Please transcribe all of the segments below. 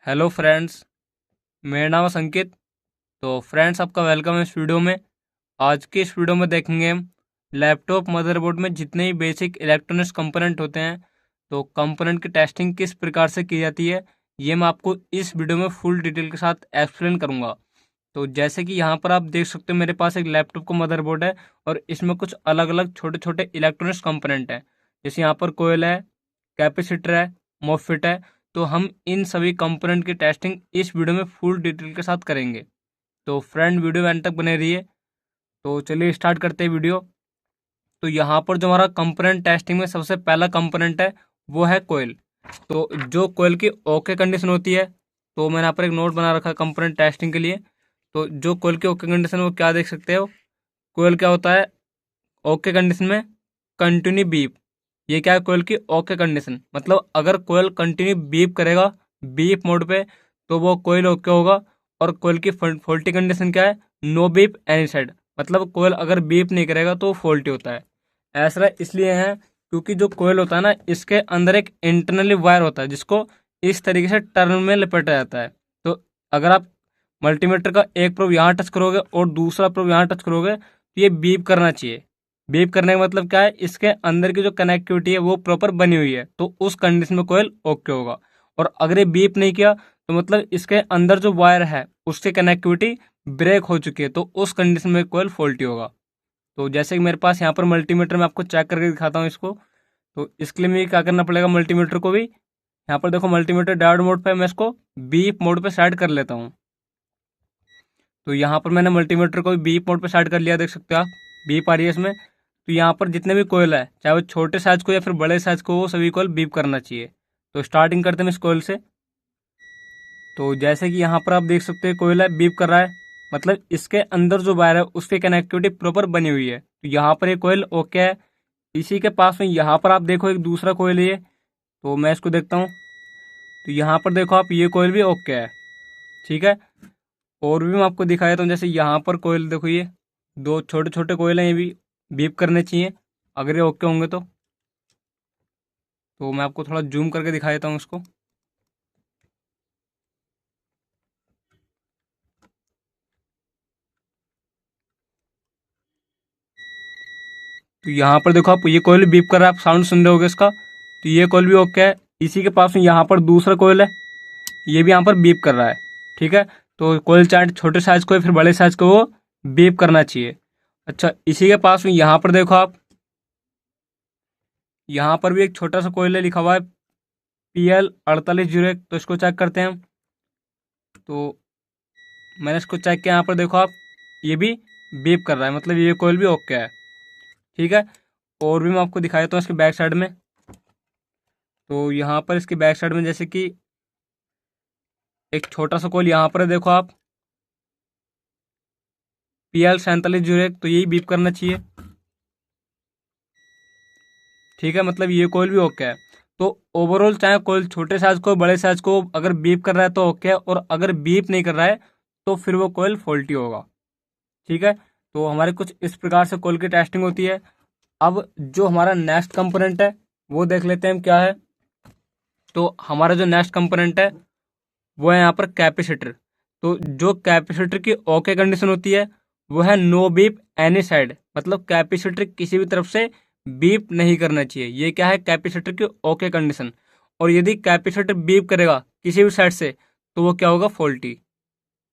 Hello friends, मेरा नाम है संकित। तो फ्रेंड्स, आपका वेलकम है इस वीडियो में। आज के इस वीडियो में देखेंगे हम लैपटॉप मदरबोर्ड में जितने भी बेसिक इलेक्ट्रॉनिक्स कंपोनेंट होते हैं, तो कंपोनेंट की टेस्टिंग किस प्रकार से की जाती है, ये मैं आपको इस वीडियो में फुल डिटेल के साथ एक्सप्लेन करूंगा। तो जैसे कि यहाँ पर आप देख सकते हो, मेरे पास एक लैपटॉप का मदरबोर्ड है और इसमें कुछ अलग अलग छोटे छोटे इलेक्ट्रॉनिक्स कंपोनेंट हैं। जैसे यहाँ पर कोयल है, कैपेसिटर है, मोफिट है। तो हम इन सभी कंपोनेंट की टेस्टिंग इस वीडियो में फुल डिटेल के साथ करेंगे। तो फ्रेंड, वीडियो में एंड तक बने रहिए। तो चलिए स्टार्ट करते हैं वीडियो। तो यहाँ पर जो हमारा कंपोनेंट टेस्टिंग में सबसे पहला कंपोनेंट है वो है कोयल। तो जो कोयल की ओके कंडीशन होती है, तो मैंने यहाँ पर एक नोट बना रखा है कंपोनेंट टेस्टिंग के लिए। तो जो कोयल की ओके कंडीशन वो क्या देख सकते हो, कोयल क्या होता है ओके कंडीशन में, कंटिन्यू बीप। ये क्या है कोयल की ओके कंडीशन, मतलब अगर कोयल कंटिन्यू बीप करेगा बीप मोड पे, तो वो कोयल ओके होगा। और कोयल की फॉल्टी कंडीशन क्या है, नो बीप एनी साइड, मतलब कोयल अगर बीप नहीं करेगा तो फॉल्टी होता है। ऐसा इसलिए है क्योंकि जो कोयल होता है ना, इसके अंदर एक इंटरनली वायर होता है जिसको इस तरीके से टर्न में लपेटा जाता है। तो अगर आप मल्टीमीटर का एक प्रोब यहाँ टच करोगे और दूसरा प्रोब यहाँ टच करोगे, तो ये बीप करना चाहिए। बीप करने का मतलब क्या है, इसके अंदर की जो कनेक्टिविटी है वो प्रॉपर बनी हुई है, तो उस कंडीशन में कोयल ओके होगा। और अगर ये बीप नहीं किया, तो मतलब इसके अंदर जो वायर है उसकी कनेक्टिविटी ब्रेक हो चुकी है, तो उस कंडीशन में कोयल फॉल्टी होगा। तो जैसे कि मेरे पास यहाँ पर मल्टीमीटर, मैं आपको चेक करके दिखाता हूँ इसको। तो इसके लिए मुझे क्या करना पड़ेगा, मल्टीमीटर को भी यहाँ पर देखो, मल्टीमीटर डायोड मोड पे, मैं इसको बीप मोड पे सेट कर लेता हूँ। तो यहाँ पर मैंने मल्टीमीटर को बीप मोड पे सेट कर लिया, देख सकते हो आप, बीप आ रही है इसमें। तो यहाँ पर जितने भी कोयल है, चाहे वो छोटे साइज को या फिर बड़े साइज को, वो सभी कोयल बीप करना चाहिए। तो स्टार्टिंग करते हैं इस कोयल से। तो जैसे कि यहाँ पर आप देख सकते हैं कोयल है, बीप कर रहा है, मतलब इसके अंदर जो वायर है उसकी कनेक्टिविटी प्रॉपर बनी हुई है। तो यहाँ पर ये कोयल ओके है। इसी के पास में यहाँ पर आप देखो एक दूसरा कोयल है ये। तो मैं इसको देखता हूँ। तो यहाँ पर देखो आप, ये कोयल भी ओके है। ठीक है, और भी मैं आपको दिखा देता हूँ। जैसे यहाँ पर कोयल देखो, ये दो छोटे छोटे कोयल हैं, ये भी बीप करने चाहिए अगर ये ओके होंगे तो मैं आपको थोड़ा जूम करके दिखा देता हूँ इसको। तो यहाँ पर देखो आप, ये कोयल बीप कर रहा है, आप साउंड सुन रहे होगे इसका। तो ये कोयल भी ओके है। इसी के पास में यहाँ पर दूसरा कोयल है, ये भी यहाँ पर बीप कर रहा है। ठीक है, तो कोयल चाहे छोटे साइज को या फिर बड़े साइज को, वो बीप करना चाहिए। अच्छा, इसी के पास में यहाँ पर देखो आप, यहाँ पर भी एक छोटा सा कोयल है, लिखा हुआ है PL4801। तो इसको चेक करते हैं हम। तो मैंने इसको चेक किया, यहाँ पर देखो आप, ये भी बीप कर रहा है, मतलब ये कोयल भी ओके है। ठीक है, और भी मैं आपको दिखा देता हूँ इसके बैक साइड में। तो यहाँ पर इसके बैक साइड में जैसे कि एक छोटा सा कोयल यहाँ पर है, देखो आप, PL4701। तो यही बीप करना चाहिए। ठीक है, मतलब ये कोयल भी ओके है। तो ओवरऑल चाहे कोयल छोटे साइज को बड़े साइज को, अगर बीप कर रहा है तो ओके है, और अगर बीप नहीं कर रहा है तो फिर वो कोयल फॉल्टी होगा। ठीक है, तो हमारे कुछ इस प्रकार से कोयल की टेस्टिंग होती है। अब जो हमारा नेक्स्ट कंपोनेंट है वो देख लेते हैं हम क्या है। तो हमारा जो नेक्स्ट कंपोनेंट है वो है यहाँ पर कैपेसिटर। तो जो कैपेसिटर की ओके कंडीशन होती है वो है नो बीप एनी साइड, मतलब कैपेसिटर किसी भी तरफ से बीप नहीं करना चाहिए। ये क्या है, कैपेसिटर की ओके कंडीशन। और यदि कैपेसिटर बीप करेगा किसी भी साइड से, तो वो क्या होगा, फॉल्टी।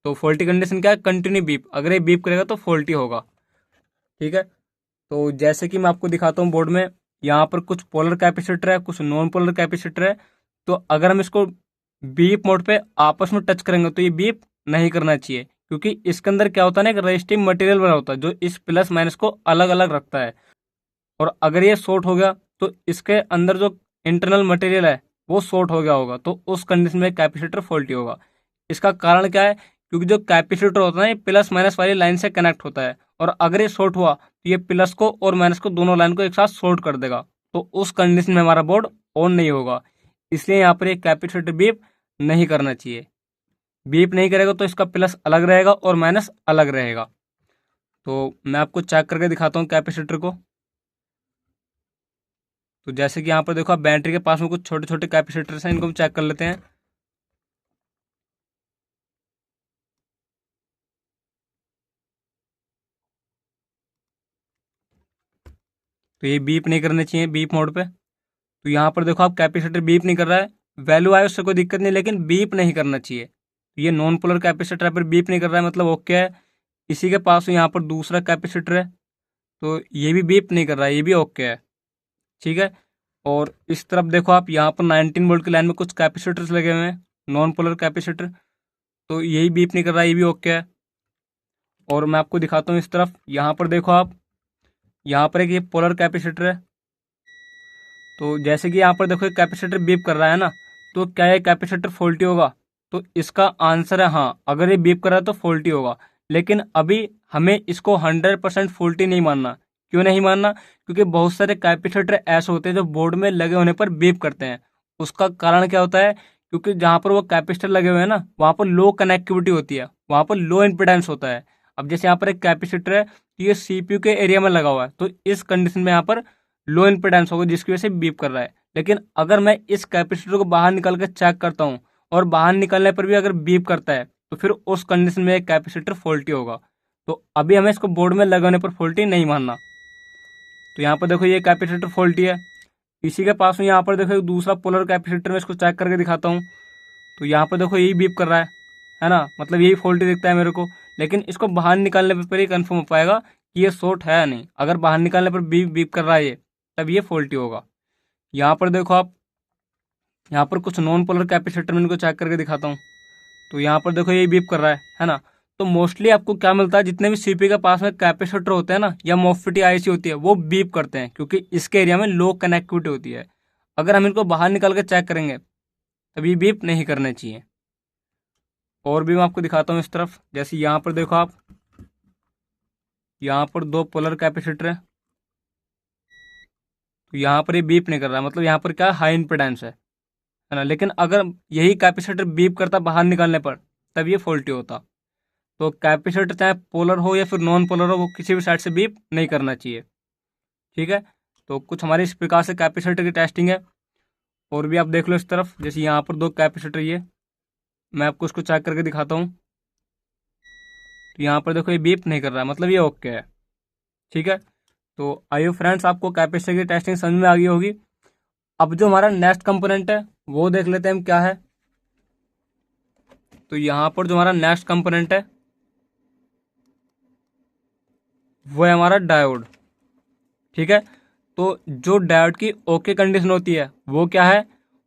तो फॉल्टी कंडीशन क्या है, कंटिन्यू बीप, अगर ये बीप करेगा तो फॉल्टी होगा। ठीक है, तो जैसे कि मैं आपको दिखाता हूँ बोर्ड में, यहाँ पर कुछ पोलर कैपेसिटर है, कुछ नॉन पोलर कैपेसिटर है। तो अगर हम इसको बीप मोड पे आपस में टच करेंगे तो ये बीप नहीं करना चाहिए, क्योंकि इसके अंदर क्या होता है ना, एक रेजिस्टिव मटेरियल बना होता है जो इस प्लस माइनस को अलग अलग रखता है। और अगर ये शॉर्ट हो गया तो इसके अंदर जो इंटरनल मटेरियल है वो शॉर्ट हो गया होगा, तो उस कंडीशन में कैपेसिटर फॉल्टी होगा। इसका कारण क्या है, क्योंकि जो कैपेसिटर होता है ये प्लस माइनस वाली लाइन से कनेक्ट होता है, और अगर ये शॉर्ट हुआ तो ये प्लस को और माइनस को, दोनों लाइन को एक साथ शॉर्ट कर देगा, तो उस कंडीशन में हमारा बोर्ड ऑन नहीं होगा। इसलिए यहाँ पर ये कैपेसिटर बीप नहीं करना चाहिए। बीप नहीं करेगा तो इसका प्लस अलग रहेगा और माइनस अलग रहेगा। तो मैं आपको चेक करके दिखाता हूँ कैपेसिटर को। तो जैसे कि यहाँ पर देखो आप, बैटरी के पास में कुछ छोटे छोटे कैपेसिटर्स हैं, इनको हम चेक कर लेते हैं। तो ये बीप नहीं करने चाहिए बीप मोड पे। तो यहाँ पर देखो आप कैपेसिटर बीप नहीं कर रहा है, वैल्यू आए उससे कोई दिक्कत नहीं, लेकिन बीप नहीं करना चाहिए। तो ये नॉन पोलर कैपेसिटर पर बीप नहीं कर रहा है मतलब ओके है। इसी के पास यहाँ पर दूसरा कैपेसिटर है, तो ये भी बीप नहीं कर रहा है, ये भी ओके है, ठीक है। और इस तरफ देखो आप, यहाँ पर 19 वोल्ट की लाइन में कुछ कैपेसिटर्स लगे हुए हैं, नॉन पोलर कैपेसिटर, तो यही बीप नहीं कर रहा है, ये भी ओके है। और मैं आपको दिखाता हूँ इस तरफ, यहाँ पर देखो आप, यहाँ पर एक ये पोलर कैपेसिटर है। तो जैसे कि यहाँ पर देखो एक कैपेसिटर बीप कर रहा है ना, तो क्या ये कैपेसिटर फॉल्टी होगा? तो इसका आंसर है हाँ, अगर ये बीप कर रहा है तो फॉल्टी होगा। लेकिन अभी हमें इसको 100% फॉल्टी नहीं मानना। क्यों नहीं मानना? क्योंकि बहुत सारे कैपेसिटर ऐसे होते हैं जो बोर्ड में लगे होने पर बीप करते हैं। उसका कारण क्या होता है? क्योंकि जहाँ पर वो कैपेसिटर लगे हुए हैं ना, वहाँ पर लो कनेक्टिविटी होती है, वहाँ पर लो इम्पिडेंस होता है। अब जैसे यहाँ पर एक कैपेसिटर है, तो ये सीपीयू के एरिया में लगा हुआ है, तो इस कंडीशन में यहाँ पर लो इम्पिडेंस होगा, जिसकी वजह से बीप कर रहा है। लेकिन अगर मैं इस कैपेसिटर को बाहर निकाल कर चेक करता हूँ और बाहर निकलने पर भी अगर बीप करता है, तो फिर उस कंडीशन में एक कैपेसिटर फॉल्टी होगा। तो अभी हमें इसको बोर्ड में लगाने पर फॉल्टी नहीं मानना। तो यहाँ पर देखो ये कैपेसिटर फॉल्टी है। इसी के पास में यहाँ पर देखो एक दूसरा पोलर कैपेसिटर, में इसको चेक करके दिखाता हूँ। तो यहाँ पर देखो यही बीप कर रहा है ना, मतलब यही फॉल्टी दिखता है मेरे को। लेकिन इसको बाहर निकालने पर ही कंफर्म हो पाएगा कि ये शॉर्ट है या नहीं। अगर बाहर निकालने पर बीप बीप कर रहा है ये, तब ये फॉल्टी होगा। यहाँ पर देखो आप, यहाँ पर कुछ नॉन पोलर कैपेसिटर में इनको चेक करके दिखाता हूँ। तो यहाँ पर देखो ये बीप कर रहा है ना। तो मोस्टली आपको क्या मिलता है, जितने भी सीपी के पास में कैपेसिटर होते हैं ना, या मोफिटी आईसी होती है, वो बीप करते हैं, क्योंकि इसके एरिया में लो कनेक्टिविटी होती है। अगर हम इनको बाहर निकाल के चेक करेंगे तब ये बीप नहीं करने चाहिए। और भी मैं आपको दिखाता हूँ इस तरफ, जैसे यहाँ पर देखो आप, यहाँ पर दो पोलर कैपेसिटर है, तो यहाँ पर ये बीप नहीं कर रहा है, मतलब यहाँ पर क्या हाई इम्पिडेंस है ना। लेकिन अगर यही कैपेसिटर बीप करता बाहर निकालने पर, तब ये फॉल्टी होता। तो कैपेसिटर चाहे पोलर हो या फिर नॉन पोलर हो, वो किसी भी साइड से बीप नहीं करना चाहिए, ठीक है। तो कुछ हमारी इस प्रकार से कैपेसिटर की टेस्टिंग है। और भी आप देख लो इस तरफ, जैसे यहाँ पर दो कैपेसिटर, ये मैं आपको उसको चेक करके दिखाता हूँ। तो यहाँ पर देखो ये बीप नहीं कर रहा है, मतलब ये ओके है, ठीक है। तो आइए फ्रेंड्स, आपको कैपेसिटर की टेस्टिंग समझ में आ गई होगी। अब जो हमारा नेक्स्ट कंपोनेंट है वो देख लेते हैं हम क्या है। तो यहाँ पर जो हमारा नेक्स्ट कंपोनेंट है वो है हमारा डायोड, ठीक है। तो जो डायोड की ओके कंडीशन होती है वो क्या है?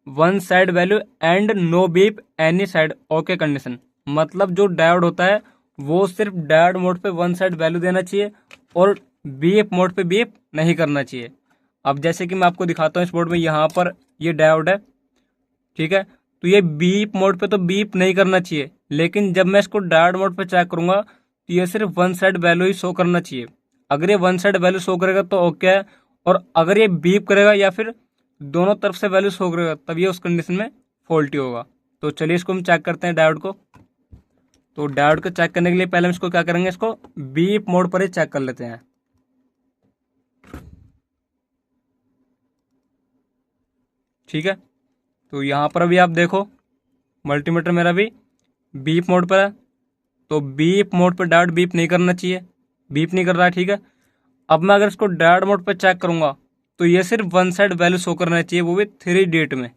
One side value and no beep any side okay condition. मतलब जो डायोड होता है वो सिर्फ डायोड मोड पे वन साइड वैल्यू देना चाहिए और बीप मोड पे बीप नहीं करना चाहिए। अब जैसे कि मैं आपको दिखाता हूँ इस बोर्ड में, यहाँ पर ये डायोड है, ठीक है। तो ये बीप मोड पे तो बीप नहीं करना चाहिए, लेकिन जब मैं इसको डायोड मोड पे चेक करूंगा तो ये सिर्फ वन साइड वैल्यू ही शो करना चाहिए। अगर ये वन साइड वैल्यू शो करेगा तो ओके है, और अगर ये बीप करेगा या फिर दोनों तरफ से वैल्यू शो करेगा, तब ये उस कंडीशन में फॉल्टी होगा। तो चलिए इसको हम चेक करते हैं डायोड को। तो डायोड को चेक करने के लिए पहले हम इसको क्या करेंगे, इसको बीप मोड पर ही चेक कर लेते हैं, ठीक है। तो यहाँ पर अभी आप देखो, मल्टीमीटर मेरा भी बीप मोड पर है, तो बीप मोड पर डायोड बीप नहीं करना चाहिए, बीप नहीं कर रहा है, ठीक है। अब मैं अगर इसको डायोड मोड पर चेक करूंगा तो ये सिर्फ वन साइड वैल्यू शो करना चाहिए, वो भी 3 डेट में।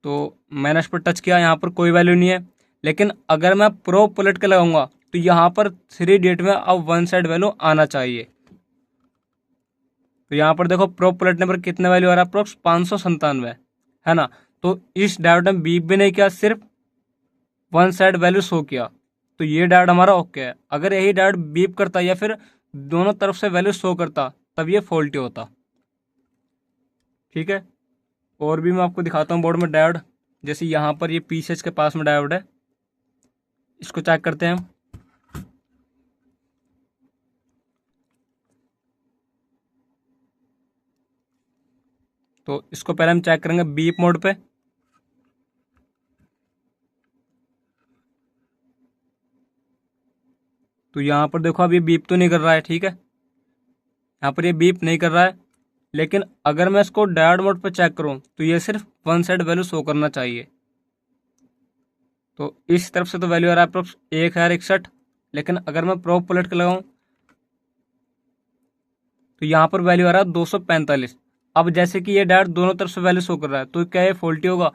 तो मैंने इस पर टच किया, यहाँ पर कोई वैल्यू नहीं है। लेकिन अगर मैं प्रो पलट के लगाऊंगा तो यहाँ पर 3 डेट में अब वन साइड वैल्यू आना चाहिए। तो यहाँ पर देखो प्रो पलटने पर कितने वैल्यू आ रहा है, अप्रोक्स 597 है ना। तो इस डायोड में बीप भी नहीं किया, सिर्फ वन साइड वैल्यू शो किया, तो ये डायोड हमारा ओके है। अगर यही डायोड बीप करता या फिर दोनों तरफ से वैल्यू शो करता, तब ये फॉल्टी होता, ठीक है। और भी मैं आपको दिखाता हूँ बोर्ड में डायोड, जैसे यहाँ पर ये पीसेज के पास में डायोड है, इसको चेक करते हैं हम। तो इसको पहले हम चेक करेंगे बीप मोड पे। तो यहाँ पर देखो अब ये बीप तो नहीं कर रहा है, ठीक है, यहाँ पर ये बीप नहीं कर रहा है। लेकिन अगर मैं इसको डायोड मोड पे चेक करूँ तो ये सिर्फ वन साइड वैल्यू शो करना चाहिए। तो इस तरफ से तो वैल्यू आ रहा है अप्रोक्स 1061, लेकिन अगर मैं प्रो पलट के लगाऊँ तो यहाँ पर वैल्यू आ रहा है 245। अब जैसे कि ये डायोड दोनों तरफ से वैल्यू शो कर रहा है, तो क्या ये फॉल्टी होगा?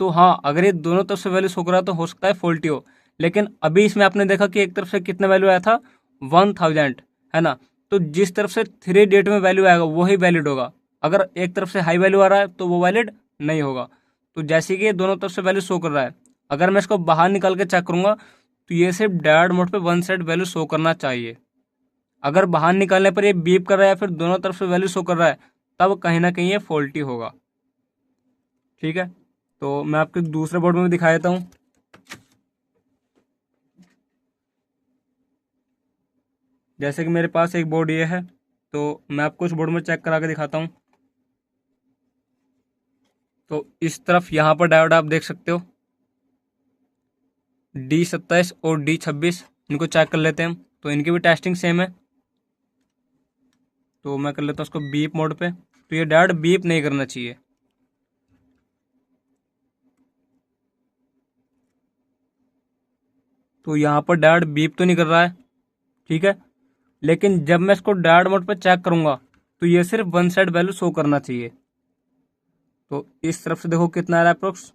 तो हाँ, अगर ये दोनों तरफ से वैल्यू शो कर रहा है तो हो सकता है फॉल्टी हो। लेकिन अभी इसमें आपने देखा कि एक तरफ से कितना वैल्यू आया था, 1000, है ना? तो जिस तरफ से 3 डेट में वैल्यू आएगा वही वैलिड होगा। अगर एक तरफ से हाई वैल्यू आ रहा है तो वो वैलिड नहीं होगा। तो जैसे कि ये दोनों तरफ से वैल्यू शो कर रहा है, अगर मैं इसको बाहर निकाल के चेक करूंगा तो ये सिर्फ डायोड मोड पे वन साइड वैल्यू शो करना चाहिए। अगर बाहर निकालने पर ये बीप कर रहा है या फिर दोनों तरफ से वैल्यू शो कर रहा है, तब कहीं ना कहीं ये फॉल्टी होगा। ठीक है, तो मैं आपके दूसरे बोर्ड में भी दिखा देता हूँ। जैसे कि मेरे पास एक बोर्ड ये है, तो मैं आपको इस बोर्ड में चेक करा के दिखाता हूँ। तो इस तरफ यहाँ पर डायोड आप देख सकते हो, D27 और D26, इनको चेक कर लेते हैं हम। तो इनकी भी टेस्टिंग सेम है। तो मैं कर लेता हूँ उसको बीप मोड पे। तो ये डायोड बीप नहीं करना चाहिए। तो यहाँ पर डायोड बीप तो नहीं कर रहा है, ठीक है। लेकिन जब मैं इसको डायोड मोड पे चेक करूंगा तो ये सिर्फ वन साइड वैल्यू शो करना चाहिए। तो इस तरफ से देखो कितना आ रहा है अप्रोक्स,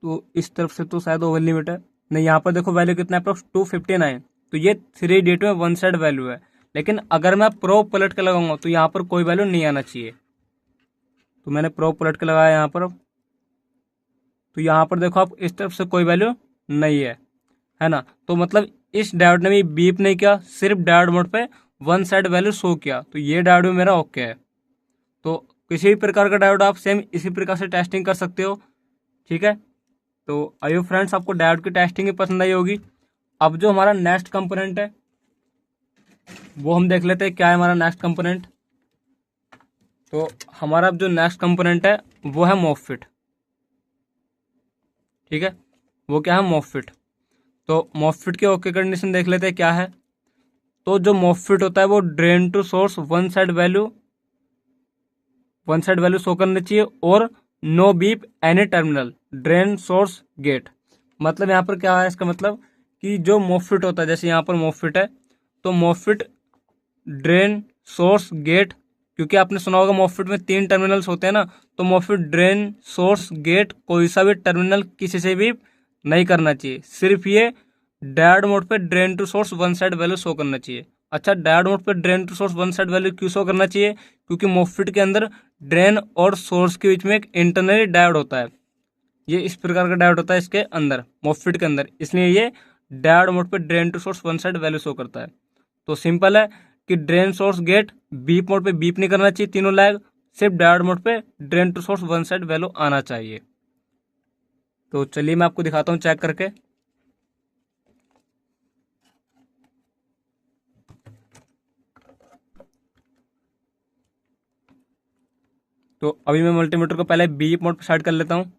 तो इस तरफ से तो शायद ओवर लिमिट है। नहीं, यहाँ पर देखो वैल्यू कितना है अप्रोक्स 259। तो ये 3 डेट में वन साइड वैल्यू है। लेकिन अगर मैं प्रो पलट के लगाऊंगा तो यहाँ पर कोई वैल्यू नहीं आना चाहिए। तो मैंने प्रो पलट के लगाया यहाँ पर। तो यहाँ पर देखो आप, इस तरफ से कोई वैल्यू नहीं है ना? तो मतलब इस डायोड ने भी बीप नहीं किया, सिर्फ डायोड मोड पे वन साइड वैल्यू शो किया। तो ये डायोड भी मेरा ओके है। तो किसी भी प्रकार का डायोड आप सेम इसी प्रकार से टेस्टिंग कर सकते हो। ठीक है, तो आइयो फ्रेंड्स, आपको डायोड की टेस्टिंग ही पसंद आई होगी। अब जो हमारा नेक्स्ट कंपोनेंट है वो हम देख लेते हैं क्या है हमारा नेक्स्ट कंपोनेंट। तो हमारा जो नेक्स्ट कंपोनेंट है वो है मॉसफेट। ठीक है, वो क्या है, मॉसफेट। तो मॉसफेट की ओके कंडीशन देख लेते हैं क्या है। तो जो मॉसफेट होता है वो drain to source one side value show करनी चाहिए, और no beep any terminal drain source gate. मतलब यहाँ पर क्या है, इसका मतलब कि जो मॉसफेट होता है, जैसे यहाँ पर मॉसफेट है, तो मॉसफेट ड्रेन सोर्स गेट, क्योंकि आपने सुना होगा मॉसफेट में 3 टर्मिनल्स होते हैं ना, तो मॉसफेट ड्रेन सोर्स गेट कोई सा भी टर्मिनल किसी से भी नहीं करना चाहिए। सिर्फ ये डायोड मोड पे drain to source one side value show करना चाहिए। अच्छा, डायोड मोड पे drain to source one side value क्यों शो करना चाहिए? क्योंकि मॉसफेट के अंदर ड्रेन और सोर्स के बीच में एक इंटरनली डायोड होता है। ये इस प्रकार का डायोड होता है इसके अंदर, मॉसफेट के अंदर, इसलिए ये डायोड मोड पे drain to source one side value show करता है। तो सिंपल है कि drain source gate beep mode पे बीप नहीं करना चाहिए, तीनों लैग, सिर्फ डायोड मोड पे drain to source one side value आना चाहिए। तो चलिए मैं आपको दिखाता हूँ चेक करके। तो अभी मैं मल्टीमीटर को पहले बीप मोड पे सेट कर लेता हूँ।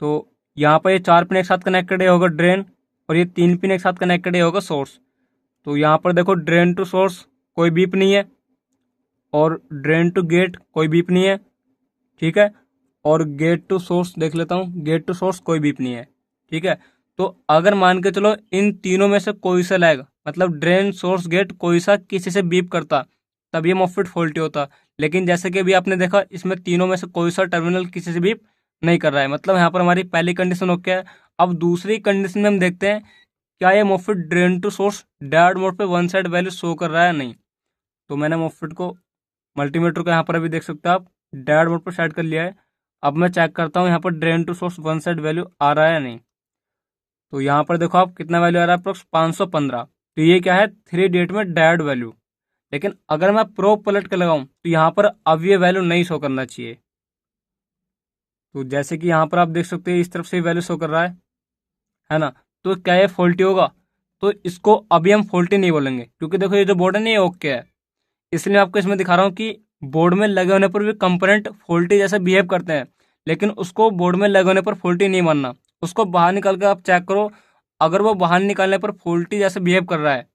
तो यहाँ पर ये 4 पिन एक साथ कनेक्टेड होगा ड्रेन, और ये 3 पिन एक साथ कनेक्टेड होगा सोर्स। तो यहाँ पर देखो ड्रेन टू सोर्स कोई बीप नहीं है, और ड्रेन टू गेट कोई बीप नहीं है। ठीक है, और गेट टू सोर्स देख लेता हूँ, गेट टू सोर्स कोई बीप नहीं है। ठीक है, तो अगर मान के चलो इन तीनों में से कोई सा लैग, मतलब ड्रेन सोर्स गेट कोई सा किसी से बीप करता, तब ये मॉसफेट फॉल्टी होता। लेकिन जैसे कि अभी आपने देखा, इसमें तीनों में से कोई सा टर्मिनल किसी से बीप नहीं कर रहा है, मतलब यहाँ पर हमारी पहली कंडीशन ओके है। अब दूसरी कंडीशन में हम देखते हैं क्या ये MOSFET drain to source diode mode पे वन साइड वैल्यू शो कर रहा है नहीं। तो मैंने मॉसफेट को, मल्टीमीटर को यहाँ पर अभी देख सकते हो आप, डायोड मोड पर सेट कर लिया है। अब मैं चेक करता हूँ यहाँ पर drain to source one side value आ रहा है या नहीं। तो यहाँ पर देखो आप, कितना वैल्यू आ रहा है अप्रोक्स 515। तो ये क्या है, 3 डेट में डायोड वैल्यू। लेकिन अगर मैं प्रो पलट के लगाऊं तो यहाँ पर अब ये वैल्यू नहीं शो करना चाहिए। तो जैसे कि यहाँ पर आप देख सकते हैं इस तरफ से वैल्यू शो कर रहा है ना? तो क्या ये फॉल्टी होगा? तो इसको अभी हम फॉल्टी नहीं बोलेंगे, क्योंकि देखो ये जो बोर्ड है ना, ये ओके है। इसलिए आपको इसमें दिखा रहा हूँ कि बोर्ड में लगे होने पर भी कंपोनेंट फॉल्टी जैसे बिहेव करते हैं, लेकिन उसको बोर्ड में लगे होने पर फॉल्टी नहीं मानना। उसको बाहर निकाल कर आप चेक करो, अगर वो बाहर निकालने पर फॉल्टी जैसे बिहेव कर रहा है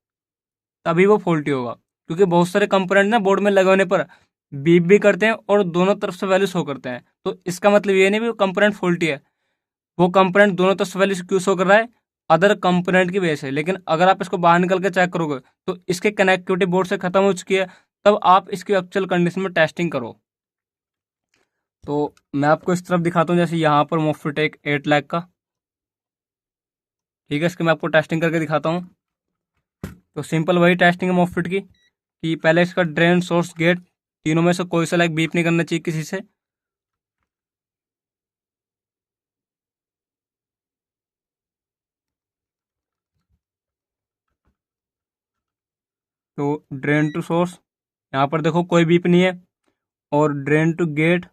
तभी वो फॉल्टी होगा। क्योंकि बहुत सारे कंपोनेंट ना बोर्ड में लगे होने पर बीप भी करते हैं और दोनों तरफ से वैल्यू शो करते हैं। तो इसका मतलब ये नहीं भी वो कंपोनेंट फॉल्टी है, वो कंपोनेंट दोनों तरफ से वैल्यू क्यों शो कर रहा है, अदर कंपोनेंट की वजह से। लेकिन अगर आप इसको बाहर निकल के चेक करोगे तो इसके कनेक्टिविटी बोर्ड से खत्म हो चुकी है, तब आप इसकी एक्चुअल कंडीशन में टेस्टिंग करो। तो मैं आपको इस तरफ दिखाता हूँ, जैसे यहाँ पर मोफिट एक 8 लाख का, ठीक है, इसकी मैं आपको टेस्टिंग करके दिखाता हूँ। तो सिंपल वही टेस्टिंग है मोफिट की, कि पहले इसका ड्रेन, सोर्स, गेट, तीनों में से कोई सा लाइक बीप नहीं करना चाहिए किसी से। तो ड्रेन टू सोर्स, यहाँ पर देखो कोई बीप नहीं है, और ड्रेन टू गेट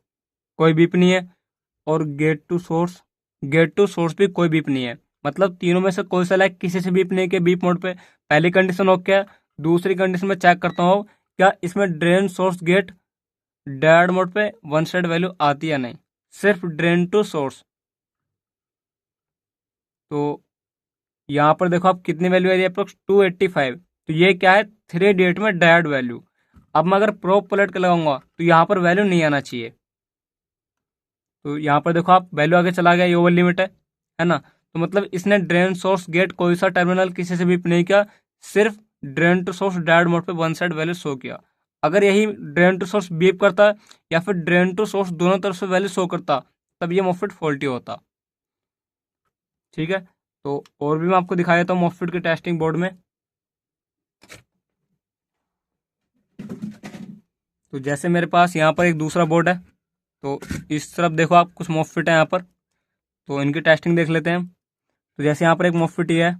कोई बीप नहीं है, और गेट टू सोर्स भी कोई बीप नहीं है। मतलब तीनों में से कोई सा लाइक किसी से बीप नहीं के बीप मोड पे। पहली कंडीशन ओके है। दूसरी कंडीशन में चेक करता हूँ क्या इसमें drain, source, gate dead mode पे वन साइड वैल्यू आती है या नहीं, सिर्फ ड्रेन टू सोर्स। तो यहाँ पर देखो आप कितनी वैल्यू आ रही है, अप्रोक्स 285। तो ये क्या है, 3D में डायड वैल्यू। अब मैं अगर प्रोब पलट के लगाऊंगा तो यहाँ पर वैल्यू नहीं आना चाहिए। तो यहाँ पर देखो आप वैल्यू आगे चला गया, ये ओवर लिमिट है ना। तो मतलब इसने ड्रेन, सोर्स, गेट कोई सा टर्मिनल किसी से भी नहीं किया, सिर्फ drain to source diode mode पे वन साइड वैल्यू शो किया। अगर यही ड्रेन टू सोर्स बीप करता या फिर ड्रेन टू सोर्स दोनों तरफ से वैल्यू शो करता, तब ये मोफिट फॉल्टी होता। ठीक है, तो और भी मैं आपको दिखा देता हूँ मोफिट के टेस्टिंग बोर्ड में। तो जैसे मेरे पास यहाँ पर एक दूसरा बोर्ड है, तो इस तरफ देखो आप कुछ मोफिट है यहाँ पर, तो इनकी टेस्टिंग देख लेते हैं हम। तो जैसे यहाँ पर एक मोफिट ये है,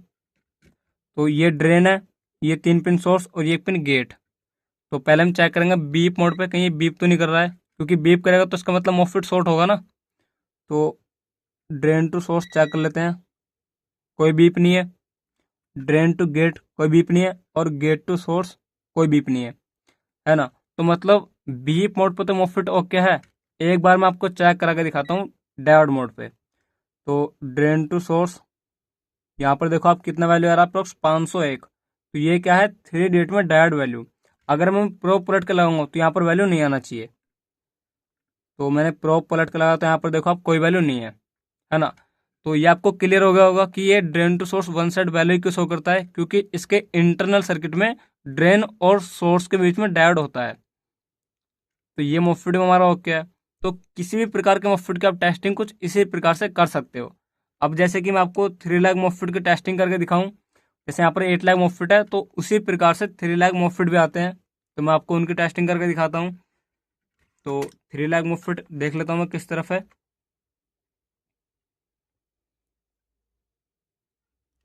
तो ये ड्रेन है, ये 3 पिन सोर्स और ये 1 पिन गेट। तो पहले हम चेक करेंगे बीप मोड पे, कहीं ये बीप तो नहीं कर रहा है, क्योंकि बीप करेगा तो इसका मतलब मोफिट शॉर्ट होगा ना। तो ड्रेन टू सोर्स चेक कर लेते हैं, कोई बीप नहीं है। ड्रेन टू गेट कोई बीप नहीं है, और गेट टू सोर्स कोई बीप नहीं है ना। तो मतलब बीप मोड पे तो मोफिट ओके है। एक बार मैं आपको चेक करा के दिखाता हूँ डायोड मोड पे। तो ड्रेन टू सोर्स, यहाँ पर देखो आप कितना वैल्यू आ रहा है, अप्रोक्स 501। तो ये क्या है, 3D में डायोड वैल्यू। अगर मैं प्रोब पलट के लगाऊंगा तो यहाँ पर वैल्यू नहीं आना चाहिए। तो मैंने प्रोब पलट के लगाया तो यहाँ पर देखो आप कोई वैल्यू नहीं है ना। तो ये आपको क्लियर हो गया होगा कि ये drain to source one side value क्यों शो करता है, क्योंकि इसके इंटरनल सर्किट में ड्रेन और सोर्स के बीच में डायोड होता है। तो ये मोफिट में हमारा ओके है। तो किसी भी प्रकार के मोफिट की आप टेस्टिंग कुछ इसी प्रकार से कर सकते हो। अब जैसे कि मैं आपको 3 लाख मोफिट की टेस्टिंग करके दिखाऊं, जैसे यहाँ पर 8 लाख मोफिट है, तो उसी प्रकार से 3 लाख मोफिट भी आते हैं। तो मैं आपको उनकी टेस्टिंग करके दिखाता हूँ। तो 3 लाख मोफिट देख लेता हूँ मैं किस तरफ है।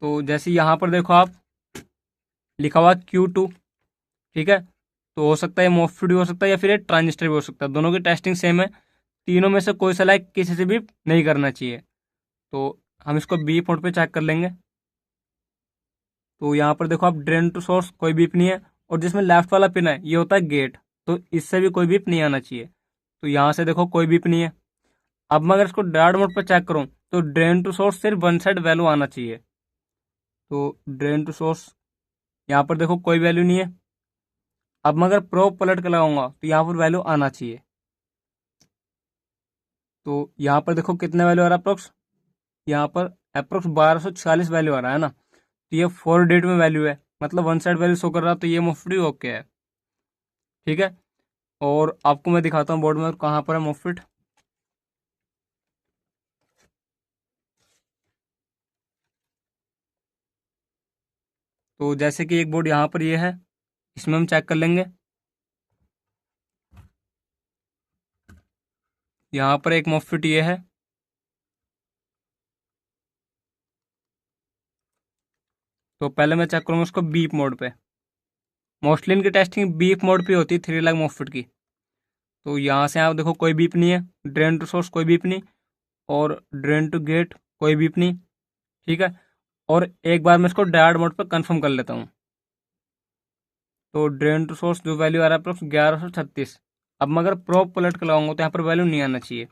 तो जैसे यहाँ पर देखो आप लिखा हुआ Q2, ठीक है। तो हो सकता है मोफिट भी हो सकता है या फिर एक ट्रांजिस्टर भी हो सकता है, दोनों की टेस्टिंग सेम है। तीनों में से कोई सा लाइक किसी से भी नहीं करना चाहिए। तो हम इसको बीप मोड पे चेक कर लेंगे। तो यहाँ पर देखो आप ड्रेन टू सोर्स कोई बीप नहीं है, और जिसमें लेफ्ट वाला पिन है ये होता है गेट, तो इससे भी कोई बीप नहीं आना चाहिए। तो यहाँ से देखो कोई बीप नहीं है। अब मैं अगर इसको डायोड मोड पर चेक करूँ तो ड्रेन टू सोर्स सिर्फ वन साइड वैल्यू आना चाहिए। तो ड्रेन टू सोर्स यहाँ पर देखो कोई वैल्यू नहीं है। अब मैं अगर प्रोब पलट के लगाऊंगा तो यहाँ पर वैल्यू आना चाहिए। तो यहाँ पर देखो कितने वैल्यू आ रहा है अप्रोक्स, यहाँ पर अप्रोक्स 1246 वैल्यू आ रहा है ना। तो ये 4 डेट में वैल्यू है, मतलब वन साइड वैल्यू शो कर रहा है, तो ये मुफ्त ओके है। ठीक है, और आपको मैं दिखाता हूँ बोर्ड में कहाँ पर है मुफ्त। तो जैसे कि एक बोर्ड यहाँ पर ये है, इसमें हम चेक कर लेंगे। यहाँ पर एक मुफ्त ये है। तो पहले मैं चेक करूँगा उसको बीप मोड पे। मोस्टली इनकी टेस्टिंग बीप मोड पे होती है 3 लाख मुफ्त की। तो यहाँ से आप देखो कोई बीप नहीं है, ड्रेन टू सोर्स कोई बीप नहीं, और ड्रेन टू गेट कोई बीप नहीं। ठीक है, और एक बार मैं इसको डायोड मोड पर कंफर्म कर लेता हूँ। तो ड्रेन टू सोर्स जो वैल्यू आ रहा है अप्रोक्स 1136। अब मैं अगर प्रोब पलट कर लगाऊंगा तो यहाँ पर वैल्यू नहीं आना चाहिए।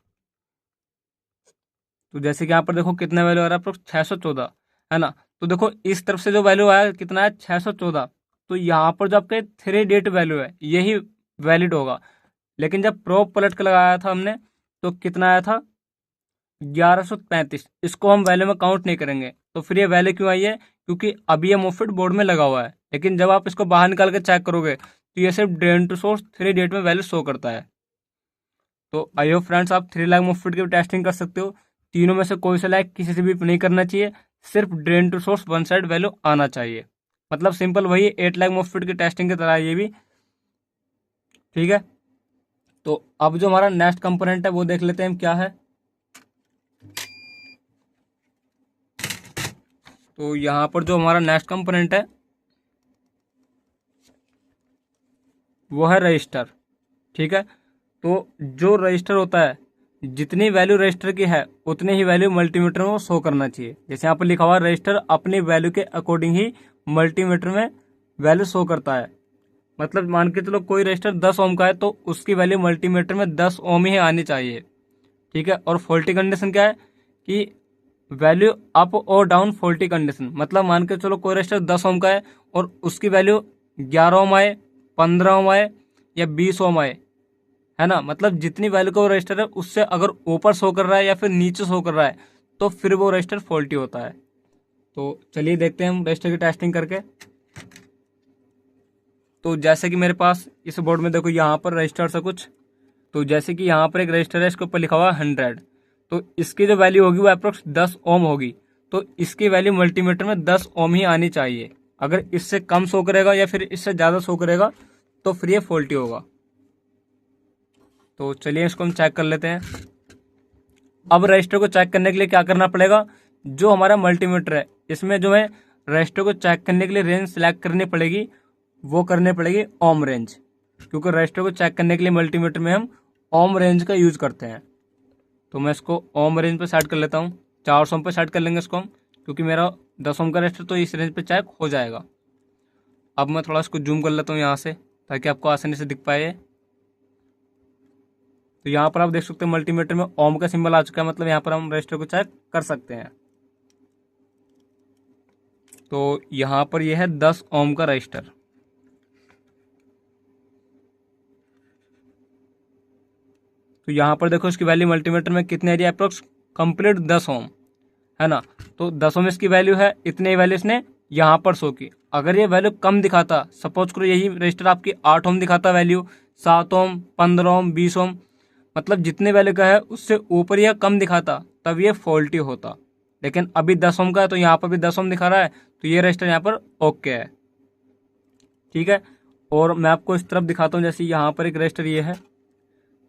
तो जैसे कि यहाँ पर देखो कितना वैल्यू आ रहा है अप्रोक्स 614, है ना। तो देखो इस तरफ से जो वैल्यू आया कितना है, 614। तो यहाँ पर जो आपके 3 डेट वैल्यू है यही वैलिड होगा। लेकिन जब प्रोब पलट कर लगाया था हमने तो कितना आया था, 1135। इसको हम वैल्यू में काउंट नहीं करेंगे। तो फिर ये वैल्यू क्यों आई है? क्योंकि अभी ये मोफिट बोर्ड में लगा हुआ है, लेकिन जब आप इसको बाहर निकाल के चेक करोगे तो ये सिर्फ ड्रेन टू सोर्स 3 डेट में वैल्यू शो करता है। तो आई होप फ्रेंड्स आप 3 लाख मोफिट की टेस्टिंग कर सकते हो। तीनों में से कोई सा लाइक किसी से भी नहीं करना चाहिए, सिर्फ drain to source one side value आना चाहिए। मतलब सिंपल वही 8 लाख मोफिट की टेस्टिंग की तरह ये भी, ठीक है। तो अब जो हमारा नेक्स्ट कंपोनेंट है वो देख लेते हैं हम क्या है। तो यहाँ पर जो हमारा नेक्स्ट कंपोनेंट है वो है रजिस्टर, ठीक है। तो जो रजिस्टर होता है, जितनी वैल्यू रजिस्टर की है उतनी ही वैल्यू मल्टीमीटर में शो करना चाहिए। जैसे यहाँ पर लिखा हुआ है रजिस्टर अपनी वैल्यू के अकॉर्डिंग ही मल्टीमीटर में वैल्यू शो करता है। मतलब मान के चलो कोई रजिस्टर 10 ओम का है तो उसकी वैल्यू मल्टीमीटर में 10 ओम ही आनी चाहिए, ठीक है। और फॉल्टी कंडीशन क्या है कि वैल्यू अप और डाउन फॉल्टी कंडीशन। मतलब मान के चलो कोई रजिस्टर 10 ओम का है और उसकी वैल्यू 11 ओम आए, 15 ओम आए या 20 ओम आए, है ना। मतलब जितनी वैल्यू का वो रजिस्टर है उससे अगर ऊपर शो कर रहा है या फिर नीचे शो कर रहा है तो फिर वो रजिस्टर फॉल्टी होता है। तो चलिए देखते हैं हम रजिस्टर की टेस्टिंग करके। तो जैसे कि मेरे पास इस बोर्ड में देखो यहाँ पर रजिस्टर से कुछ, तो जैसे कि यहाँ पर एक रजिस्टर है, इसके ऊपर लिखा हुआ है 100। तो इसकी जो वैल्यू होगी वो अप्रोक्स 10 ओम होगी। तो इसकी वैल्यू मल्टीमीटर में 10 ओम ही आनी चाहिए। अगर इससे कम शो करेगा या फिर इससे ज़्यादा शो करेगा तो फिर ये फॉल्टी होगा। तो चलिए इसको हम चेक कर लेते हैं। अब रजिस्टर को चेक करने के लिए क्या करना पड़ेगा, जो हमारा मल्टीमीटर है इसमें जो है रजिस्टर को चेक करने के लिए रेंज सेलेक्ट करनी पड़ेगी, वो करनी पड़ेगी ओम रेंज। क्योंकि रजिस्टर को चेक करने के लिए मल्टीमीटर में हम ओम रेंज का यूज़ करते हैं। तो मैं इसको ओम रेंज पे सेट कर लेता हूँ। 400 ओम पे सेट कर लेंगे इसको हम, क्योंकि मेरा 10 ओम का रजिस्टर तो इस रेंज पे चेक हो जाएगा। अब मैं थोड़ा इसको जूम कर लेता हूँ यहाँ से, ताकि आपको आसानी से दिख पाए। तो यहाँ पर आप देख सकते हैं मल्टीमीटर में ओम का सिंबल आ चुका है, मतलब यहाँ पर हम रजिस्टर को चेक कर सकते हैं। तो यहाँ पर यह है 10 ओम का रजिस्टर। तो यहाँ पर देखो इसकी वैल्यू मल्टीमीटर में कितनी आ रही है, अप्रोक्स कंप्लीट 10 ओम, है ना। तो 10 ओम इसकी वैल्यू है, इतने वैल्यू इसने यहाँ पर शो की। अगर ये वैल्यू कम दिखाता, सपोज करो यही रजिस्टर आपकी 8 ओम दिखाता वैल्यू, 7 ओम, 15 ओम, 20 ओम, मतलब जितने वैल्यू का है उससे ऊपर या कम दिखाता तब ये फॉल्टी होता। लेकिन अभी 10 ओम का है तो यहाँ पर भी 10 ओम दिखा रहा है, तो ये रजिस्टर यहाँ पर ओके है, ठीक है। और मैं आपको इस तरफ दिखाता हूँ, जैसे यहाँ पर एक रजिस्टर ये है,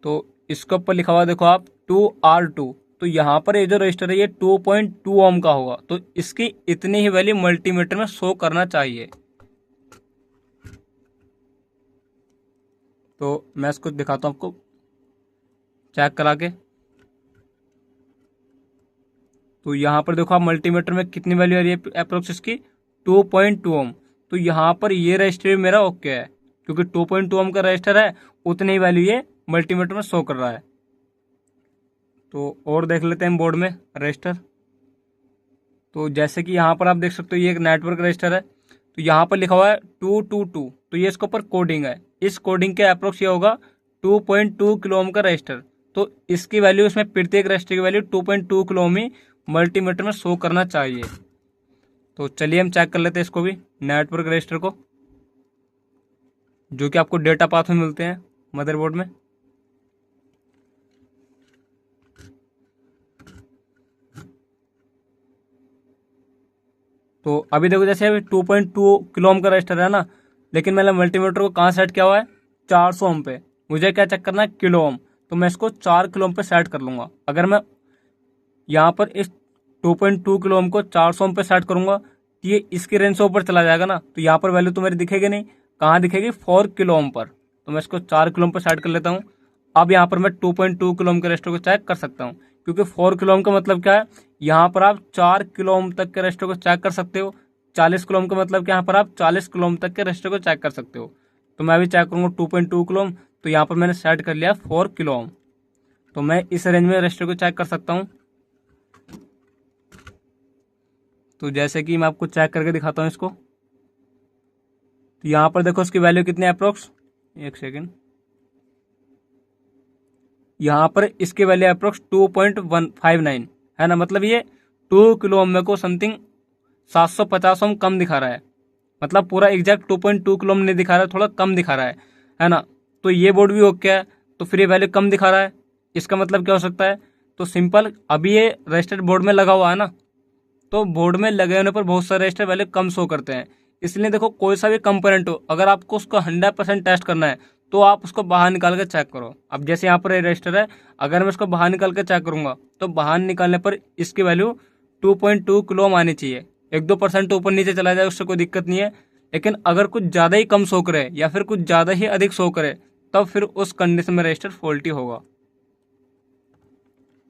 तो इसके ऊपर लिखा हुआ देखो आप 2R2। तो यहाँ पर ये जो रजिस्टर है ये 2.2 ओम का होगा, तो इसकी इतनी ही वैल्यू मल्टीमीटर में शो करना चाहिए। तो मैं इसको दिखाता हूँ आपको चेक करा के। तो यहाँ पर देखो आप मल्टीमीटर में कितनी वैल्यू आ रही है अप्रोक्स इसकी 2.2 ओम। तो यहाँ पर ये रजिस्टर मेरा ओके है, क्योंकि 2.2 ओम का रजिस्टर है, उतनी ही वैल्यू ये मल्टीमीटर में शो कर रहा है। तो और देख लेते हैं बोर्ड में रजिस्टर। तो जैसे कि यहाँ पर आप देख सकते हो ये एक नेटवर्क रजिस्टर है, तो यहाँ पर लिखा हुआ है 222, तो ये इसके ऊपर कोडिंग है। इस कोडिंग के अप्रोक्स ये होगा 2.2 किलो ओम का रजिस्टर। तो इसकी वैल्यू, इसमें प्रत्येक रजिस्टर की वैल्यू 2.2 किलो ओम ही मल्टीमीटर में शो करना चाहिए। तो चलिए हम चेक कर लेते हैं इसको भी, नेटवर्क रजिस्टर को, जो कि आपको डेटा पाथ में मिलते हैं मदरबोर्ड में। तो अभी देखो जैसे अभी 2.2 किलो ओम का रजिस्टर है ना, लेकिन मैंने मल्टीमीटर को कहाँ सेट किया हुआ है, 400 ओम पे। मुझे क्या चेक करना है, किलो ओम। तो मैं इसको 4 किलो ओम पे सेट कर लूँगा। अगर मैं यहाँ पर इस 2.2 किलो ओम को 400 ओम पे सेट करूँगा तो ये इसकी रेंज से ऊपर चला जाएगा ना, तो यहाँ पर वैल्यू तो मेरी दिखेगी नहीं। कहाँ दिखेगी, 4 किलो ओम पर। तो मैं इसको 4 किलो ओम पर सेट कर लेता हूँ। अब यहाँ पर मैं 2.2 किलो ओम के रजिस्टर को चेक कर सकता हूँ, क्योंकि 4 किलो ओम का मतलब क्या है, यहाँ पर आप 4 किलो ओम तक के रजिस्टर को चेक कर सकते हो। 40 किलो ओम का मतलब कि यहाँ पर आप 40 किलो ओम तक के रजिस्टर को चेक कर सकते हो। तो मैं अभी चेक करूँगा 2.2 किलो ओम, तो यहाँ पर मैंने सेट कर लिया 4 किलो ओम। तो मैं इस रेंज में रजिस्टर को चेक कर सकता हूँ। तो जैसे कि मैं आपको चेक करके दिखाता हूँ इसको, तो यहाँ पर देखो इसकी वैल्यू कितनी है अप्रोक्स, एक सेकेंड, यहाँ पर इसकी वैल्यू अप्रोक्स 2.159 है ना। मतलब ये 2 किलो ओम में को समथिंग 750 ओम कम दिखा रहा है, मतलब पूरा एग्जैक्ट 2.2 किलो ओम नहीं दिखा रहा है, थोड़ा कम दिखा रहा है ना। तो ये बोर्ड भी ओके है, तो फिर ये वैल्यू कम दिखा रहा है, इसका मतलब क्या हो सकता है? तो सिंपल, अभी ये रजिस्टर बोर्ड में लगा हुआ है ना, तो बोर्ड में लगे होने पर बहुत सारे रजिस्टर वैल्यू कम शो करते हैं। इसलिए देखो, कोई सा भी कंपोनेंट हो, अगर आपको उसको 100% टेस्ट करना है तो आप उसको बाहर निकाल के चेक करो। अब जैसे यहाँ पर रजिस्टर है, अगर मैं इसको बाहर निकाल के चेक करूंगा तो बाहर निकालने पर इसकी वैल्यू 2.2 किलो ओम आनी चाहिए। 1-2% ऊपर नीचे चला जाए उससे कोई दिक्कत नहीं है, लेकिन अगर कुछ ज़्यादा ही कम शो करे या फिर कुछ ज़्यादा ही अधिक शो करे, तब फिर उस कंडीशन में रजिस्टर फॉल्टी होगा।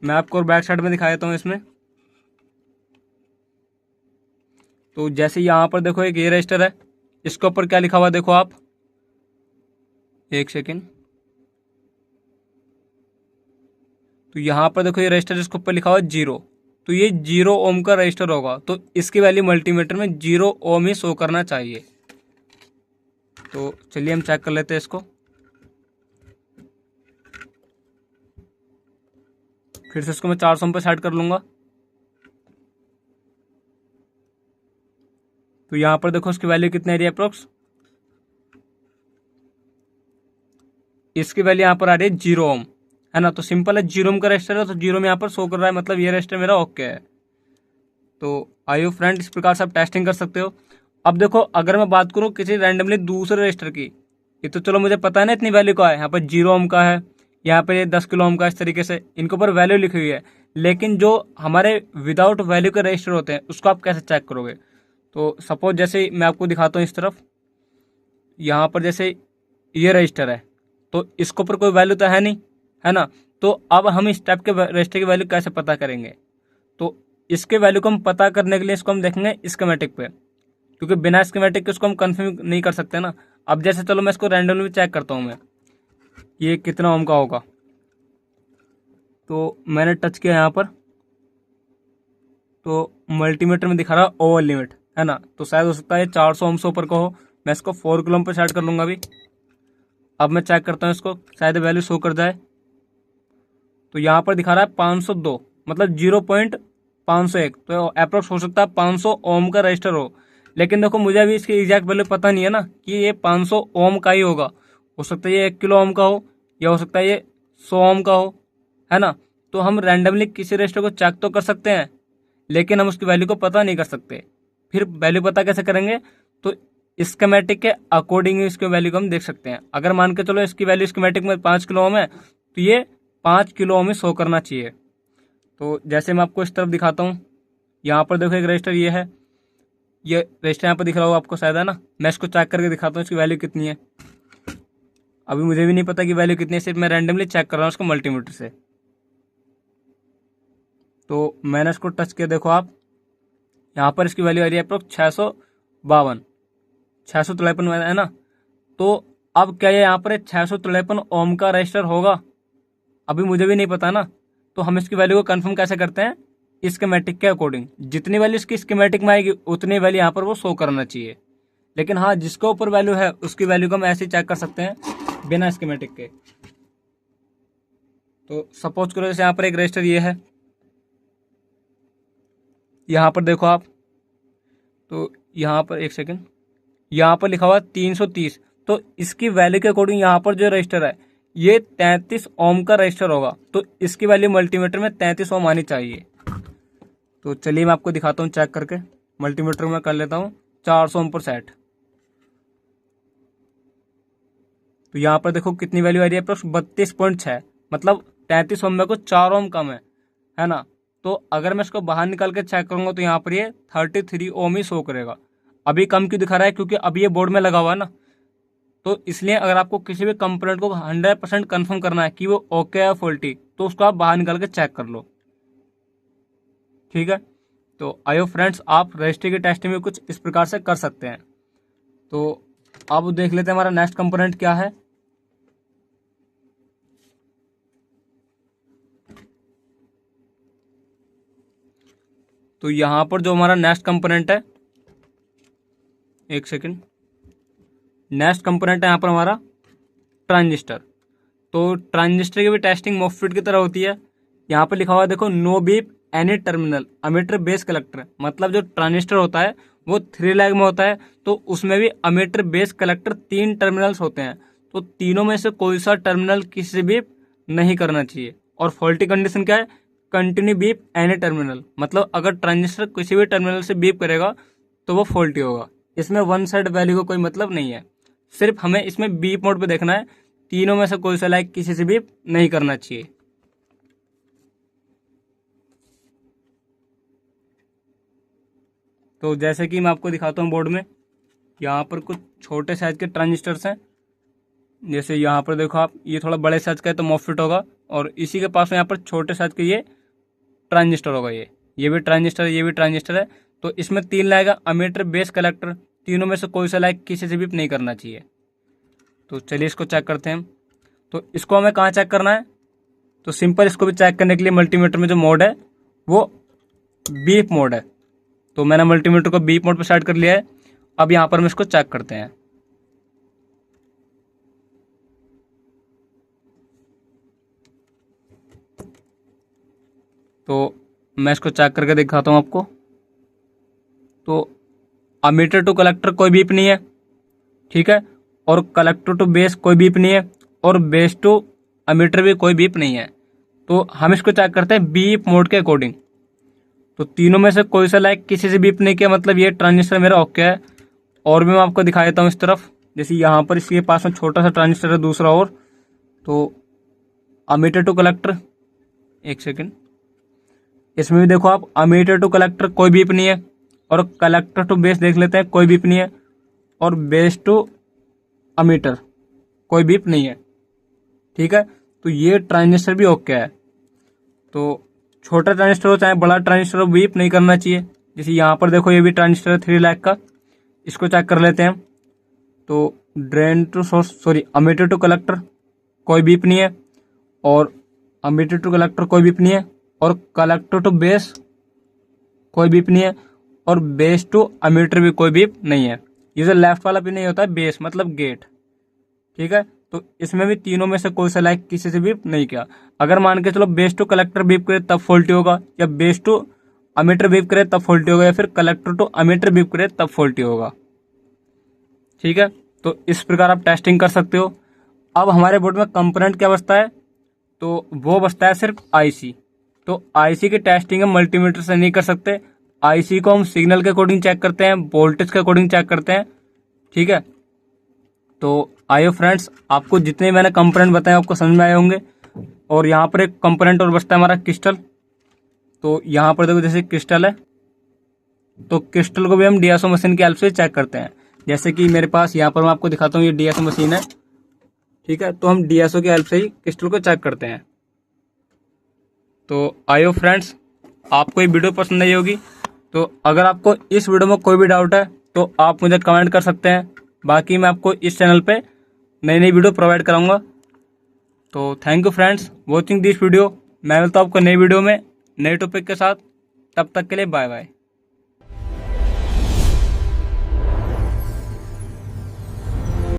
मैं आपको और बैक साइड में दिखा देता हूँ इसमें। तो जैसे यहाँ पर देखो एक ये रजिस्टर है, इसके ऊपर क्या लिखा हुआ है देखो आप, एक सेकेंड। तो यहाँ पर देखो ये रजिस्टर, इसके ऊपर लिखा हुआ है 0, तो ये 0 ओम का रजिस्टर होगा, तो इसकी वैल्यू मल्टीमीटर में 0 ओम ही शो करना चाहिए। तो चलिए हम चेक कर लेते हैं इसको। फिर से इसको मैं 400 ओम पे सेट कर लूंगा। तो यहाँ पर देखो इसकी वैल्यू कितनी आ रही है अप्रोक्स, इसकी वैल्यू यहाँ पर आ रही है 0 ओम, है ना। तो सिंपल है, 0 ओम का रजिस्टर है तो 0 में यहाँ पर शो कर रहा है, मतलब ये रजिस्टर मेरा ओके है। तो आइयो फ्रेंड, इस प्रकार से आप टेस्टिंग कर सकते हो। अब देखो, अगर मैं बात करूँ किसी रैंडमली दूसरे रजिस्टर की, ये तो चलो मुझे पता है ना इतनी वैल्यू का है, यहाँ पर 0 ओम का है, यहाँ पर ये 10 किलो ओम का, इस तरीके से इनके ऊपर वैल्यू लिखी हुई है। लेकिन जो हमारे विदाउट वैल्यू के रजिस्टर होते हैं उसको आप कैसे चेक करोगे? तो सपोज जैसे मैं आपको दिखाता हूँ इस तरफ, यहाँ पर जैसे ये रजिस्टर है, तो इसके ऊपर कोई वैल्यू तो है नहीं, है ना। तो अब हम इस टाइप के रजिस्टर की वैल्यू कैसे पता करेंगे? तो इसके वैल्यू को हम पता करने के लिए इसको हम देखेंगे स्कीमेटिक पे, क्योंकि बिना स्कीमेटिक के उसको हम कंफर्म नहीं कर सकते ना। अब जैसे चलो मैं इसको रैंडमली चेक करता हूँ, मैं ये कितना ओम का होगा। तो मैंने टच किया यहाँ पर, तो मल्टीमीटर में दिखा रहा है ओवर लिमिट, है ना। तो शायद हो सकता है 400 ओम से ऊपर का हो। मैं इसको 4 किलो ओम पे सेट कर लूँगा अभी। अब मैं चेक करता हूँ इसको, शायद वैल्यू शो कर जाए। तो यहाँ पर दिखा रहा है 502, मतलब 0.501, तो अप्रोक्स हो सकता है 500 ओम का रजिस्टर हो। लेकिन देखो, मुझे अभी इसकी एग्जैक्ट वैल्यू पता नहीं है ना कि ये 500 ओम का ही होगा। हो सकता है ये 1 किलो ओम का हो, या हो सकता है ये 100 ओम का हो, है ना। तो हम रैंडमली किसी रजिस्टर को चेक तो कर सकते हैं, लेकिन हम उसकी वैल्यू को पता नहीं कर सकते। फिर वैल्यू पता कैसे करेंगे? तो स्कीमेटिक के अकॉर्डिंग इसकी वैल्यू को हम देख सकते हैं। अगर मान के चलो इसकी वैल्यू स्कीमेटिक में 5 किलो ओम है, तो ये 5 किलो ओम ही शो करना चाहिए। तो जैसे मैं आपको इस तरफ दिखाता हूँ, यहाँ पर देखो एक रजिस्टर ये है, ये रजिस्टर यहाँ पर दिख रहा होगा आपको शायद, है ना। मैं इसको चेक करके दिखाता हूँ इसकी वैल्यू कितनी है। अभी मुझे भी नहीं पता कि वैल्यू कितनी है, सिर्फ मैं रैंडमली चेक कर रहा हूँ उसको मल्टीमीटर से। तो मैंने इसको टच किया, देखो आप, यहाँ पर इसकी वैल्यू आ रही है अप्रोक्स 653 है ना। तो अब क्या ये यहाँ पर 653 ओम का रजिस्टर होगा? अभी मुझे भी नहीं पता ना। तो हम इसकी वैल्यू को कंफर्म कैसे करते हैं? स्कीमेटिक के अकॉर्डिंग, जितनी वैल्यू इसकी स्कीमेटिक में आएगी उतनी वैल्यू यहाँ पर वो शो करना चाहिए। लेकिन हाँ, जिसके ऊपर वैल्यू है उसकी वैल्यू को हम ऐसे ही चेक कर सकते हैं बिना स्कीमेटिक के। तो सपोज करो जैसे यहाँ पर एक रजिस्टर ये है, यहाँ पर देखो आप, तो यहाँ पर एक सेकेंड, यहाँ पर लिखा हुआ 330, तो इसकी वैल्यू के अकॉर्डिंग यहाँ पर जो रजिस्टर है ये 33 ओम का रजिस्टर होगा, तो इसकी वैल्यू मल्टीमीटर में 33 ओम आनी चाहिए। तो चलिए मैं आपको दिखाता हूँ चेक करके। मल्टीमीटर में कर लेता हूँ 400 ओम पर सेट। तो यहाँ पर देखो कितनी वैल्यू आ रही है अप्रोक्स 32.6, मतलब 33 ओम में को 4 ओम कम है ना। तो अगर मैं इसको बाहर निकाल के चेक करूंगा तो यहाँ पर ये 33 ओम ही शो करेगा। अभी कम क्यों दिखा रहा है? क्योंकि अभी ये बोर्ड में लगा हुआ है ना। तो इसलिए अगर आपको किसी भी कंपोनेंट को 100% कंफर्म करना है कि वो ओके है फॉल्टी, तो उसको आप बाहर निकाल के चेक कर लो, ठीक है। तो आयो फ्रेंड्स, आप रजिस्ट्री की टेस्टिंग में कुछ इस प्रकार से कर सकते हैं। तो अब देख लेते हैं हमारा नेक्स्ट कंपोनेंट क्या है। तो यहाँ पर जो हमारा नेक्स्ट कंपोनेंट है, एक सेकेंड, नेक्स्ट कंपोनेंट है यहाँ पर हमारा ट्रांजिस्टर। तो ट्रांजिस्टर की भी टेस्टिंग मॉस्फेट की तरह होती है। यहाँ पर लिखा हुआ है देखो, no beep any terminal emitter base collector, मतलब जो ट्रांजिस्टर होता है वो 3 लेग में होता है, तो उसमें भी अमीटर बेस कलेक्टर 3 टर्मिनल्स होते हैं, तो तीनों में से कोई सा टर्मिनल किसी से बीप नहीं करना चाहिए। और फॉल्टी कंडीशन क्या है, कंटिन्यू बीप एनी टर्मिनल, मतलब अगर ट्रांजिस्टर किसी भी टर्मिनल से बीप करेगा तो वो फॉल्टी होगा। इसमें वन साइड वैल्यू का कोई मतलब नहीं है, सिर्फ हमें इसमें बीप मोड पे देखना है, तीनों में से कोई सा लाइक किसी से बीप नहीं करना चाहिए। तो जैसे कि मैं आपको दिखाता हूँ बोर्ड में, यहाँ पर कुछ छोटे साइज के ट्रांजिस्टर्स हैं। जैसे यहाँ पर देखो आप, ये थोड़ा बड़े साइज का है तो मॉसफेट होगा, और इसी के पास में यहाँ पर छोटे साइज के ये ट्रांजिस्टर होगा। ये भी ट्रांजिस्टर है, ये भी ट्रांजिस्टर है। तो इसमें 3 लाएगा अमीटर बेस कलेक्टर, तीनों में से कोई सा लाइक किसी से भी नहीं करना चाहिए। तो चलिए इसको चेक करते हैं। तो इसको हमें कहाँ चेक करना है, तो सिंपल इसको भी चेक करने के लिए मल्टीमीटर में जो मोड है वो बीप मोड है। तो मैंने मल्टीमीटर को बीप मोड पर सेट कर लिया है। अब यहाँ पर हम इसको चेक करते हैं। तो मैं इसको चेक करके दिखाता हूँ आपको। तो अमीटर टू कलेक्टर कोई बीप नहीं है, ठीक है, और कलेक्टर टू बेस कोई बीप नहीं है, और बेस टू अमीटर भी कोई बीप नहीं है। तो हम इसको चेक करते हैं बीप मोड के अकॉर्डिंग। तो तीनों में से कोई सा लाइक किसी से बीप नहीं किया, मतलब ये ट्रांजिस्टर मेरा ओके है। और भी मैं आपको दिखा देता हूँ इस तरफ, जैसे यहाँ पर इसके पास में छोटा सा ट्रांजिस्टर है दूसरा और। तो अमीटर टू कलेक्टर, एक सेकेंड, इसमें भी देखो आप, अमीटर टू कलेक्टर कोई बीप नहीं है, और कलेक्टर टू बेस देख लेते हैं, कोई बीप नहीं है, और बेस टू अमीटर कोई बीप नहीं है, ठीक है। तो ये ट्रांजिस्टर भी ओके है। तो छोटा ट्रांजिस्टर हो चाहे बड़ा ट्रांजिस्टर हो, बीप नहीं करना चाहिए। जैसे यहाँ पर देखो, ये भी ट्रांजिस्टर है 3 लाख का, इसको चेक कर लेते हैं। तो drain to source, sorry, emitter to collector कोई बीप नहीं है, और अमीटर टू कलेक्टर कोई बीप नहीं है, और कलेक्टर टू बेस कोई बीप नहीं है, और बेस टू अमीटर भी कोई बीप नहीं है। ये जो लेफ्ट वाला भी नहीं होता है बेस मतलब गेट, ठीक है। तो इसमें भी तीनों में से कोई सा लाइक किसी से बीप नहीं किया। अगर मान के चलो बेस टू कलेक्टर बीप करे तब फॉल्टी होगा, या बेस टू अमीटर बीप करे तब फॉल्टी होगा, या फिर कलेक्टर टू अमीटर बीप करे तब फॉल्टी होगा, ठीक है। तो इस प्रकार आप टेस्टिंग कर सकते हो। अब हमारे बोर्ड में कंपोनेंट क्या बचता है, तो वो बचता है सिर्फ आईसी। तो आईसी की टेस्टिंग हम मल्टीमीटर से नहीं कर सकते। आईसी को हम सिग्नल के अकॉर्डिंग चेक करते हैं, वोल्टेज के अकॉर्डिंग चेक करते हैं, ठीक है। तो आइए फ्रेंड्स, आपको जितने मैंने कंपोनेंट बताए आपको समझ में आए होंगे। और यहाँ पर एक कंपोनेंट और बचता है हमारा क्रिस्टल। तो यहाँ पर देखो, जैसे क्रिस्टल है, तो क्रिस्टल को भी हम डीएसओ मशीन की हेल्प से चेक करते हैं। जैसे कि मेरे पास यहाँ पर मैं आपको दिखाता हूँ, ये डीएसओ मशीन है, ठीक है। तो हम डीएसओ की हेल्प से ही क्रिस्टल को चेक करते हैं। तो आइए फ्रेंड्स, आपको ये वीडियो पसंद आई होगी। तो अगर आपको इस वीडियो में कोई भी डाउट है तो आप मुझे कमेंट कर सकते हैं। बाकी मैं आपको इस चैनल पे नई नई वीडियो प्रोवाइड कराऊंगा। तो thank you friends watching this video. मैं मिलता हूँ आपको नई वीडियो में नए टॉपिक के साथ। तब तक के लिए बाय बाय।